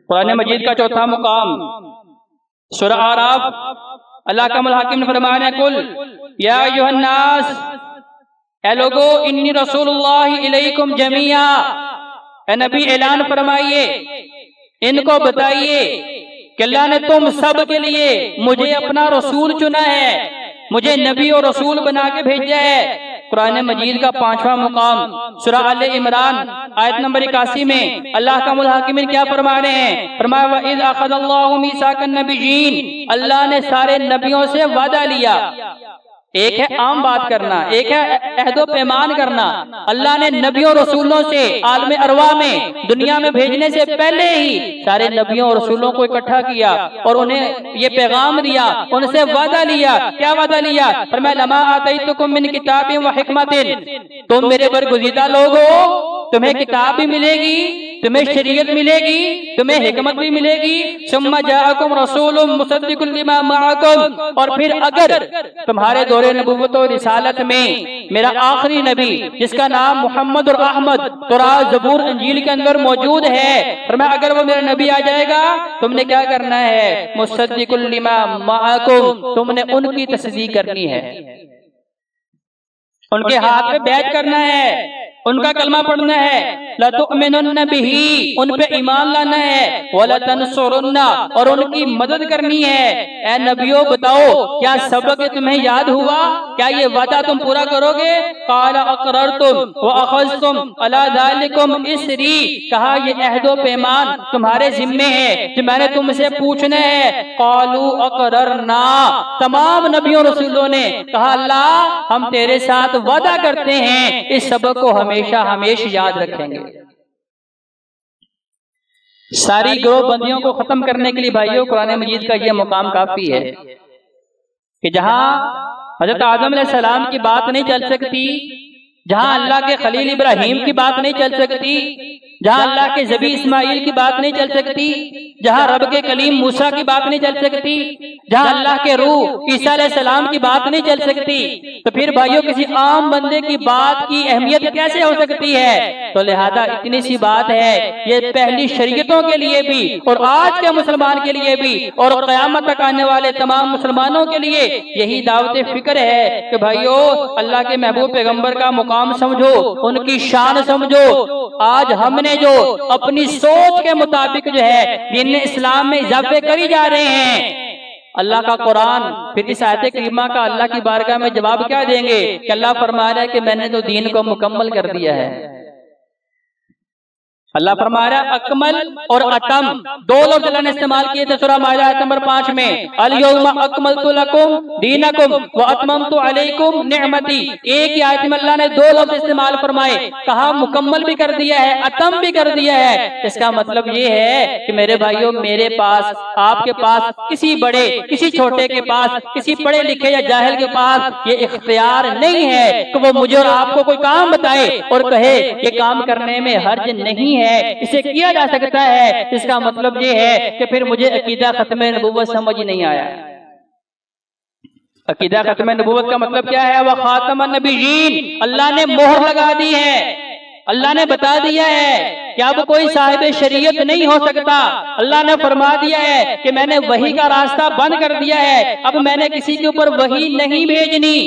قرآن مجید کا چوتھا مقام سورہ اعراف، اللہ کا الحکیم نے فرمایا کل یا ایھا الناس، اے لوگو انی رسول اللہ الیکم جمیعا، اے نبی اعلان فرمائیے، ان کو بتائیے کہ اللہ نے تم سب کے لیے مجھے اپنا رسول چنا ہے، مجھے نبی اور رسول بنا کے بھیجا ہے۔ قرآن مجید کا پانچواں مقام سورہ آل عمران آیت نمبر 81 میں اللہ کا الحکیم کیا فرما رہے ہیں؟ فرمایا وَإِذْ أَخَذَ اللَّهُ مِيثَاقَ النَّبِيِّينَ، اللہ نے سارے نبیوں سے وعدہ لیا۔ ایک ہے عام بات کرنا، ایک ہے عہد و پیمان کرنا۔ اللہ نے نبیوں اور رسولوں سے عالم ارواح میں دنیا میں بھیجنے سے پہلے ہی سارے نبیوں اور رسولوں کو اکٹھا کیا اور انہیں یہ پیغام دیا، ان سے وعدہ لیا۔ کیا وعدہ لیا؟ فرمایا لما آتیتکم من کتاب و حکمت، تم میرے برگزیدہ لوگ ہو، تمہیں کتاب بھی ملے گی، تمہیں شریعت ملے گی، تمہیں حکمت بھی ملے گی۔ ثم جاءکم رسول مصدق لما معکم، اور پھر اگر تمہارے دور نبوت و رسالت میں میرا آخری نبی جس کا نام محمد اور احمد تورات زبور انجیل کے اندر موجود ہے، فرمایا اگر وہ میرا نبی آ جائے گا تم نے کیا کرنا ہے؟ مصدق لما معکم، تم نے ان کی تصدیق کرنی ہے، ان کے ہاتھ پہ بیعت کرنا ہے، ان کا کلمہ پڑھنا ہے۔ لَتُؤْمِنُنَّ بِهِ، ان پہ ایمان لانا ہے۔ وَلَتَنْصُرُنَّ، اور ان کی مدد کرنی ہے۔ اے نبیوں بتاؤ کیا سبق تمہیں یاد ہوا؟ کیا یہ وعدہ تم پورا کرو گے؟ قَالَ أَقْرَرْتُمْ وَأَخَذْتُمْ عَلَى ذَلِكُمْ إِصْرِي، کہا یہ عہد و پیمان تمہارے ذمے ہے جو میں نے تم سے پوچھنا ہے۔ قَالُوا أَقْرَرْنَا، تمام نبیوں رسولوں نے کہا اللہ ہم تیرے ساتھ وعدہ کرتے ہیں اس سبق کو ہمیشہ یاد رکھیں گے۔ ساری گروہ بندیوں کو ختم کرنے کے لیے بھائیوں قرآن مجید کا یہ مقام کافی ہے کہ جہاں حضرت آدم علیہ السلام کی بات نہیں چل سکتی، جہاں اللہ کے خلیل ابراہیم کی بات نہیں چل سکتی، جہاں اللہ کے ذبیح اسماعیل کی بات نہیں چل سکتی، جہاں رب کے کلیم موسیٰ کی بات نہیں چل سکتی، جہاں اللہ کے روح عیسیٰ علیہ السلام کی بات نہیں چل سکتی، تو پھر بھائیوں کسی عام بندے کی بات کی اہمیت کیسے ہو سکتی ہے؟ تو لہذا اتنی سی بات ہے، یہ پہلی شریعتوں کے لیے بھی اور آج کے مسلمان کے لیے بھی اور قیامت تک آنے والے تمام مسلمانوں کے لیے یہی دعوت فکر ہے کہ بھائیوں اللہ کے محبوب پیغمبر کا مقام سمجھو، ان کی شان سمجھو۔ آج ہم نے جو اپنی سوچ کے مطابق جو ہے دین اسلام میں اضافے کری جا رہے ہیں، اللہ کا قرآن پھر اس آیت کریمہ کا اللہ کی بارگاہ میں جواب کیا دیں گے کہ اللہ فرما رہا ہے کہ میں نے تو دین کو مکمل کر دیا ہے۔ اللہ فرما رہا ہے اکمل اور اتم دو لفظ اللہ نے استعمال کیے تھے سورہ مائدہ آیت نمبر 5 میں، الیوم اکملت لکم دینکم واتممت علیکم نعمتی۔ ایک ہی آیت میں اللہ نے دو لفظ استعمال فرمائے، کہا مکمل بھی کر دیا ہے، اتم بھی کر دیا ہے۔ اس کا مطلب یہ ہے کہ میرے بھائیوں میرے پاس، آپ کے پاس، کسی بڑے کسی چھوٹے کے پاس، کسی پڑھے لکھے یا جاہل کے پاس یہ اختیار نہیں ہے کہ وہ مجھے اور آپ کو کوئی کام بتائے اور کہے یہ کام کرنے میں حرج نہیں ہے، اسے کیا جا سکتا ہے۔ اس کا مطلب یہ ہے کہ پھر مجھے عقیدہ ختم نبوت سمجھ نہیں آیا۔ عقیدہ ختم نبوت کا مطلب کیا ہے؟ وخاتم النبیین، اللہ نے مہر لگا دی ہے، اللہ نے بتا دیا ہے کہ اب کوئی صاحب شریعت نہیں ہو سکتا۔ اللہ نے فرما دیا ہے کہ میں نے وحی کا راستہ بند کر دیا ہے، اب میں نے کسی کے اوپر وحی نہیں بھیجنی،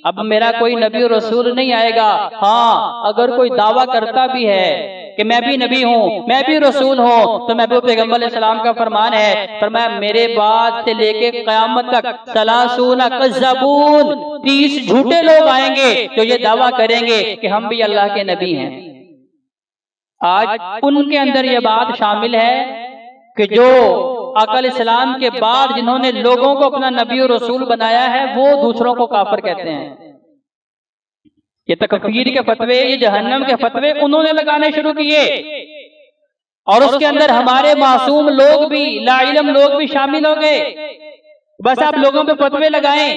اب میرا کوئی نبی اور رسول نہیں آئے گا۔ ہاں اگر کوئی دعویٰ کرتا بھی ہے کہ میں بھی نبی ہوں، میں بھی رسول ہوں، تو محبوب پیغمبر علیہ السلام کا فرمان ہے، فرمایا میرے بعد سے لے کے قیامت تک 30 کذابون، 30 جھوٹے لوگ آئیں گے جو یہ دعویٰ کریں گے کہ ہم بھی اللہ کے نبی ہیں۔ آج ان کے اندر یہ بات شامل ہے کہ جو آقا علیہ السلام کے بعد جنہوں نے لوگوں کو اپنا نبی اور رسول بنایا ہے وہ دوسروں کو کافر کہتے ہیں۔ یہ تکفیر کے فتوے، یہ جہنم کے فتوے انہوں نے لگانے شروع کیے، اور اس کے اندر ہمارے معصوم لوگ بھی، لا علم لوگ بھی شامل ہو گئے۔ بس آپ لوگوں پہ فتوے لگائیں،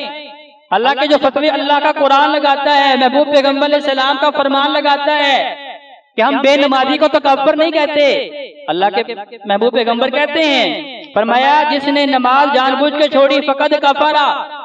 اللہ کے جو فتوے اللہ کا قرآن لگاتا ہے، محبوب پیغمبر علیہ السلام کا فرمان لگاتا ہے کہ ہم بے نمازی کو تو کافر نہیں کہتے، اللہ کے محبوب پیغمبر کہتے ہیں، فرمایا جس نے نماز جان بوجھ کے چھوڑی فقد کفر،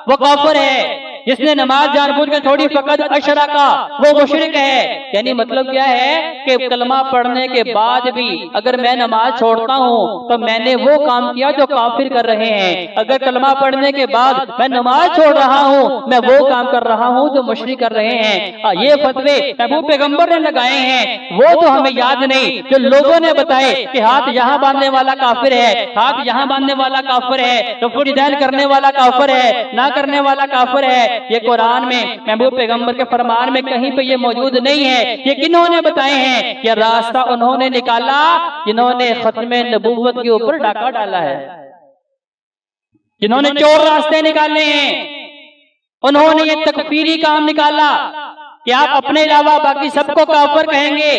وہ کافر ہے۔ جس نے نماز جان بوجھ کے چھوڑی فقط اشرکا، وہ مشرک ہے۔ یعنی مطلب کیا ہے کہ کلمہ پڑھنے کے بعد بھی اگر میں نماز چھوڑتا ہوں تو میں نے وہ کام کیا جو کافر کر رہے ہیں، اگر کلمہ پڑھنے کے بعد میں نماز چھوڑ رہا ہوں میں وہ کام کر رہا ہوں جو مشرک کر رہے ہیں۔ یہ فتوے محبوب پیغمبر نے لگائے ہیں، وہ تو ہمیں یاد نہیں جو لوگوں نے بتائے کہ ہاتھ یہاں باندھنے والا کافر ہے، ہاتھ یہاں باندھنے والا کافر ہے، رفع الیدین کرنے والا کافر ہے، نہ کرنے والا کافر ہے۔ یہ قرآن میں محبوب پیغمبر کے فرمان میں کہیں پہ یہ موجود نہیں ہے۔ یہ کنہوں نے بتائے ہیں؟ یہ راستہ انہوں نے نکالا جنہوں نے ختم نبوت کے اوپر ڈاکہ ڈالا ہے، جنہوں نے چور راستے نکالے ہیں، انہوں نے یہ تکفیری کام نکالا کہ آپ اپنے علاوہ باقی سب کو کافر کہیں گے،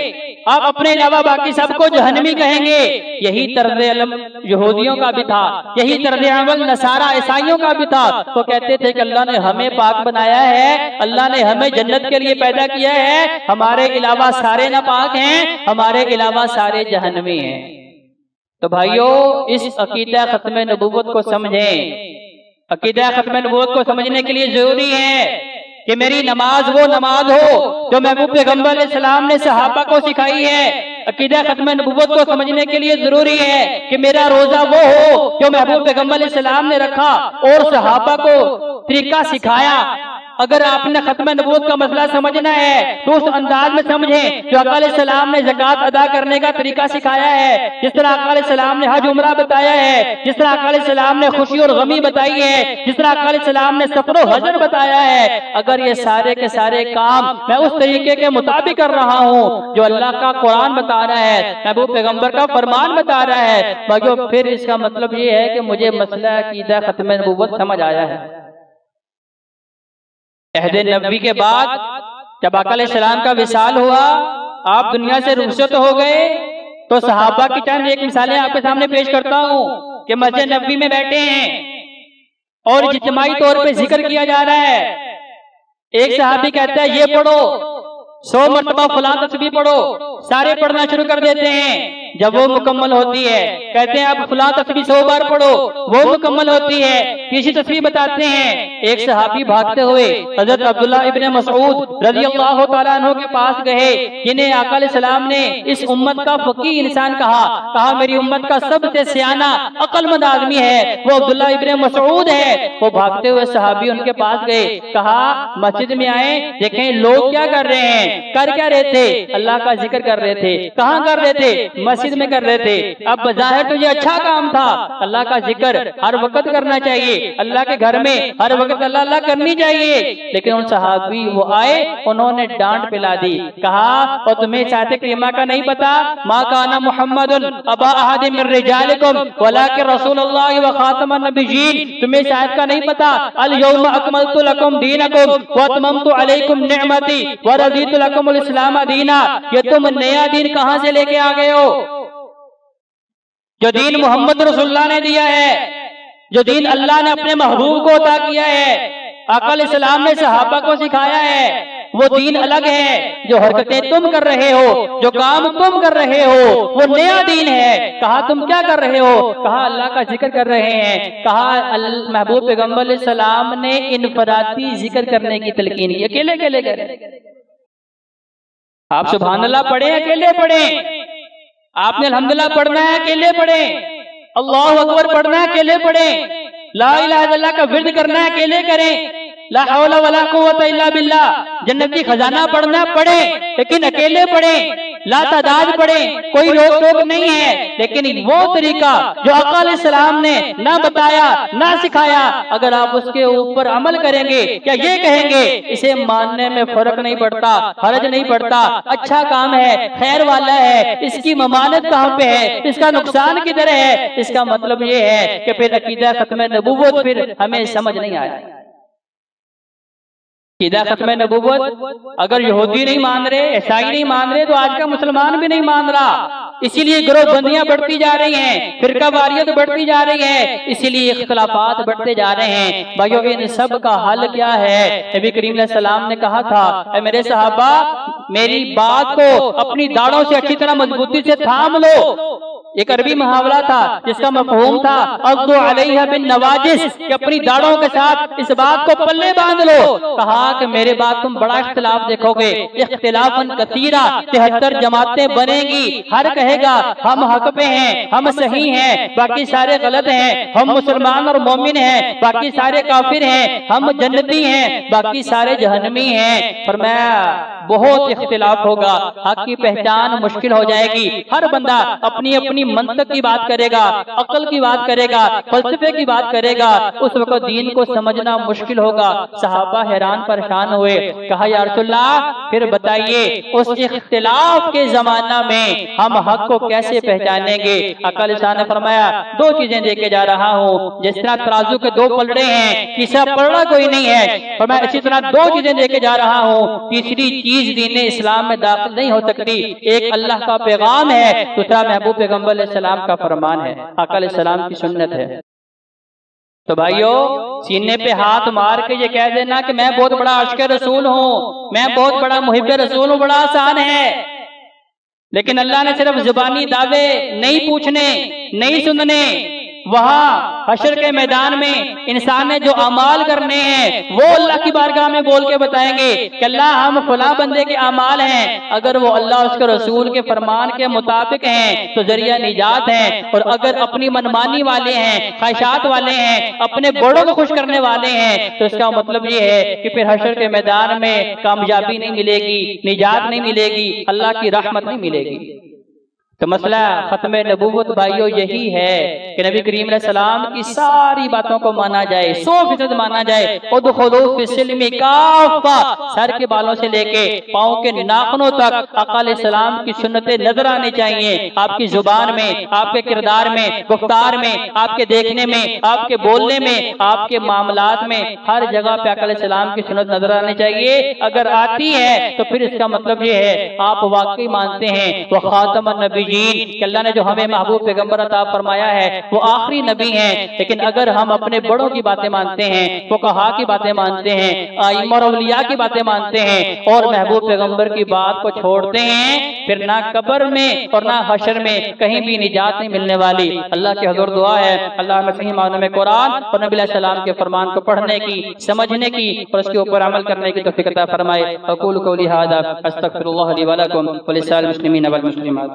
آپ اپنے علاوہ باقی سب کو جہنمی کہیں گے۔ یہی طرز عمل یہودیوں کا بھی تھا، یہی طرز عمل نصارہ عیسائیوں کا بھی تھا۔ تو کہتے تھے کہ اللہ نے ہمیں پاک بنایا ہے، اللہ نے ہمیں جنت کے لیے پیدا کیا ہے، ہمارے علاوہ سارے ناپاک ہیں، ہمارے علاوہ سارے جہنمی ہیں۔ تو بھائیو اس عقیدہ ختم نبوت کو سمجھیں، عقیدہ ختم نبوت کو سمجھنے کے لیے ضروری ہے کہ میری نماز وہ نماز ہو جو محبوب پیغمبر علیہ السلام نے صحابہ کو سکھائی ہے۔ عقیدہ ختم نبوت کو سمجھنے کے لیے ضروری ہے کہ میرا روزہ وہ ہو جو محبوب پیغمبر علیہ السلام نے رکھا اور صحابہ کو طریقہ سکھایا۔ اگر آپ نے ختم نبوت کا مسئلہ سمجھنا ہے تو اس انداز میں سمجھیں جو آقا علیہ السلام نے زکوٰۃ ادا کرنے کا طریقہ سکھایا ہے، جس طرح آقا علیہ السلام نے حج عمرہ بتایا ہے، جس طرح آقا علیہ السلام نے خوشی اور غمی بتائی ہے، جس طرح آقا علیہ السلام نے سفر و حضر بتایا ہے۔ اگر یہ سارے کے سارے کام میں اس طریقے کے مطابق کر رہا ہوں جو اللہ کا قرآن بتا رہا ہے، محبوب پیغمبر کا فرمان بتا رہا ہے، بھائیو پھر اس کا مطلب یہ ہے کہ مجھے مسئلہ عقیدہ ختم نبوت سمجھ آیا ہے۔ عہد نبوی کے بعد جب آقا علیہ السلام کا وصال ہوا، آپ دنیا سے رخصت ہو گئے، تو صحابہ کی چند ایک مثالیں آپ کے سامنے پیش کرتا ہوں کہ مسجد نبوی میں بیٹھے ہیں اور اجتماعی طور پہ ذکر کیا جا رہا ہے۔ ایک صحابی کہتا ہے یہ پڑھو، 100 مرتبہ فلاں تسبیح پڑھو، سارے پڑھنا شروع کر دیتے ہیں۔ جب وہ مکمل ہوتی ہے کہتے ہیں اب فلاں تسبیح 100 بار پڑھو، وہ مکمل ہوتی ہے، تیسری تسبیح بتاتے ہیں۔ ایک صحابی بھاگتے ہوئے حضرت عبداللہ ابن مسعود رضی اللہ تعالیٰ عنہ کے پاس گئے، جنہیں آقا علیہ السلام نے اس امت کا فقیہ انسان کہا میری امت کا سب سے سیانہ عقل مند آدمی ہے وہ عبداللہ ابن مسعود ہے۔ وہ بھاگتے ہوئے صحابی ان کے پاس گئے، کہا مسجد میں آئے دیکھیں لوگ کیا کر رہے ہیں، کر کیا رہے تھے؟ اللہ کا ذکر کر رہے تھے۔ کہاں کر رہے تھے؟ مسجد میں کر رہے تھے۔ اب بظاہر تو یہ اچھا کام تھا، اللہ کا ذکر ہر وقت کرنا چاہیے، اللہ کے گھر میں ہر وقت اللہ اللہ کرنی چاہیے، لیکن ان صحابی وہ آئے، انہوں نے ڈانٹ پلا دی، کہا اور تمہیں ساتھ کریمہ کا نہیں پتا، ما کان محمد ابا احد من رجالکم ولکن رسول اللہ وخاتم النبیین، تمہیں شاید کا نہیں پتا، الیوم اکملت لکم دینکم واتممت علیکم نعمتی ورضیت لکم الاسلام دینا۔ یہ تم نیا دین کہاں سے لے کے آ گئے ہو؟ جو دین محمد رسول اللہ نے دیا ہے، جو دین اللہ نے اپنے محبوب کو عطا کیا ہے، آقا علیہ السلام نے صحابہ کو سکھایا ہے، وہ دین الگ ہے۔ جو حرکتیں تم کر رہے ہو، جو کام تم کر رہے ہو، وہ نیا دین ہے۔ کہا تم کیا کر رہے ہو؟ کہا اللہ کا ذکر کر رہے ہیں۔ کہا محبوب پیغمبر علیہ السلام نے انفرادی ذکر کرنے کی تلقین کی، اکیلے اکیلے کریں۔ آپ سبحان اللہ پڑھیں، اکیلے پڑھیں۔ آپ نے الحمدللہ پڑھنا ہے، اکیلے پڑھیں۔ اللہ اکبر پڑھنا ہے، اکیلے پڑھیں۔ لا الہ الا اللہ کا ورد کرنا ہے، اکیلے کریں۔ لا حول ولا قوت الا باللہ، جنتی خزانہ پڑھنا ہے، پڑھیں، لیکن اکیلے پڑھیں، لا تعداد پڑھیں، کوئی روک ٹوک نہیں ہے، لیکن وہ طریقہ جو آقا علیہ السلام نے نہ بتایا نہ سکھایا، اگر آپ اس کے اوپر عمل کریں گے یا یہ کہیں گے اسے ماننے میں فرق نہیں پڑتا، حرج نہیں پڑتا، اچھا کام ہے، خیر والا ہے، اس کی ممانت کہاں پہ ہے، اس کا نقصان کدھر ہے، اس کا مطلب یہ ہے کہ پھر عقیدہ ختم نبوت پھر ہمیں سمجھ نہیں آیا۔ عقیدہ ختم نبوت اگر یہودی نہیں مان رہے، عیسائی نہیں مان رہے، تو آج کا مسلمان بھی نہیں مان رہا۔ اسی لیے گروہ بندیاں بڑھتی جا رہی ہیں، فرقہ واریت بڑھتی جا رہی ہے، اسی لیے اختلافات بڑھتے جا رہے ہیں۔ بھائیو ان سب کا حل کیا ہے؟ نبی کریم علیہ السلام نے کہا تھا اے میرے صحابہ، میری بات کو اپنی داڑھوں سے اچھی طرح مضبوطی سے تھام لو، ایک عربی محاورہ تھا جس کا مفہوم تھا اغضوا علیہا بالنواجس، کہ اپنی داڑھوں کے ساتھ اس بات کو پلے باندھ لو۔ کہا کہ میرے بعد تم بڑا اختلاف دیکھو گے، اختلافاً کثیرا، 73 جماعتیں بنیں گی، ہر کہے گا ہم حق پہ ہیں، ہم صحیح ہیں، باقی سارے غلط ہیں، ہم مسلمان اور مومن ہیں، باقی سارے کافر ہیں، ہم جنتی ہیں، باقی سارے جہنمی ہیں۔ فرمایا بہت اختلاف ہوگا، حق کی پہچان مشکل ہو جائے گی، ہر بندہ اپنی اپنی منطق کی بات کرے گا، عقل کی بات کرے گا، فلسفے کی بات کرے گا، اس وقت دین کو سمجھنا مشکل ہوگا۔ صحابہ حیران پریشان ہوئے، کہا یا رسول اللہ پھر بتائیے اس اختلاف کے زمانہ میں ہم حق کو کیسے پہچانیں گے؟ آقا علیہ السلام نے فرمایا دو چیزیں دے کے جا رہا ہوں، جس طرح ترازو کے دو پلڑے ہیں، تیسرا پلڑا کوئی نہیں ہے، فرمایا اسی طرح دو چیزیں دے کے جا رہا ہوں، تیسری چیز دین اسلام میں داخل نہیں ہو سکتی، ایک اللہ کا پیغام ہے، دوسرا محبوب پیغمبر علیہ السلام کا فرمان ہے، آقا علیہ السلام کی سنت ہے۔ تو بھائیو سینے پہ ہاتھ مار کے یہ کہہ دینا کہ میں بہت بڑا عاشق رسول ہوں، میں بہت بڑا محب رسول ہوں، بڑا آسان ہے، لیکن اللہ نے صرف زبانی دعوے نہیں پوچھنے، نہیں سننے، وہاں حشر کے میدان میں انسان نے جو اعمال کرنے ہیں وہ اللہ کی بارگاہ میں بول کے بتائیں گے کہ اللہ ہم فلاں بندے کے اعمال ہیں، اگر وہ اللہ اس کے رسول کے فرمان کے مطابق ہیں تو ذریعہ نجات ہیں، اور اگر اپنی منمانی والے ہیں، خواہشات والے ہیں، اپنے بڑوں کو خوش کرنے والے ہیں، تو اس کا مطلب یہ ہے کہ پھر حشر کے میدان میں کامیابی نہیں ملے گی، نجات نہیں ملے گی، اللہ کی رحمت نہیں ملے گی۔ تو مسئلہ ختم نبوت بھائیو یہی ہے کہ نبی کریم علیہ السلام کی ساری باتوں کو مانا جائے، 100% مانا جائے۔ ادخلوا فی السلم کافہ، سر کے بالوں سے لے کے پاؤں کے ناخنوں تک آقا علیہ السلام کی سنتیں نظر آنی چاہیے، آپ کی زبان میں، آپ کے کردار میں، گفتار میں، آپ کے دیکھنے میں، آپ کے بولنے میں، آپ کے معاملات میں، ہر جگہ پہ آقا علیہ السلام کی سنت نظر آنی چاہیے۔ اگر آتی ہے تو پھر اس کا مطلب یہ ہے آپ واقعی مانتے ہیں وہ خاتم النبی کہ اللہ نے جو ہمیں محبوب پیغمبر عطا فرمایا ہے وہ آخری نبی ہیں۔ لیکن اگر ہم اپنے بڑوں کی باتیں مانتے ہیں، فقہا کی باتیں مانتے ہیں، ائمہ اور اولیاء کی باتیں مانتے ہیں اور محبوب پیغمبر کی بات کو چھوڑتے ہیں، پھر نہ قبر میں اور نہ حشر میں کہیں بھی نجات نہیں ملنے والی۔ اللہ کے حضور دعا ہے اللہ ہمیں صحیح معنوں میں قرآن اور نبی علیہ السلام کے فرمان کو پڑھنے کی، سمجھنے کی اور اس کے اوپر عمل کرنے کی توفیق عطا فرمائے۔ اقول قولی ھذا استغفر اللہ لی ولکم ولسائر المسلمین والمسلمات۔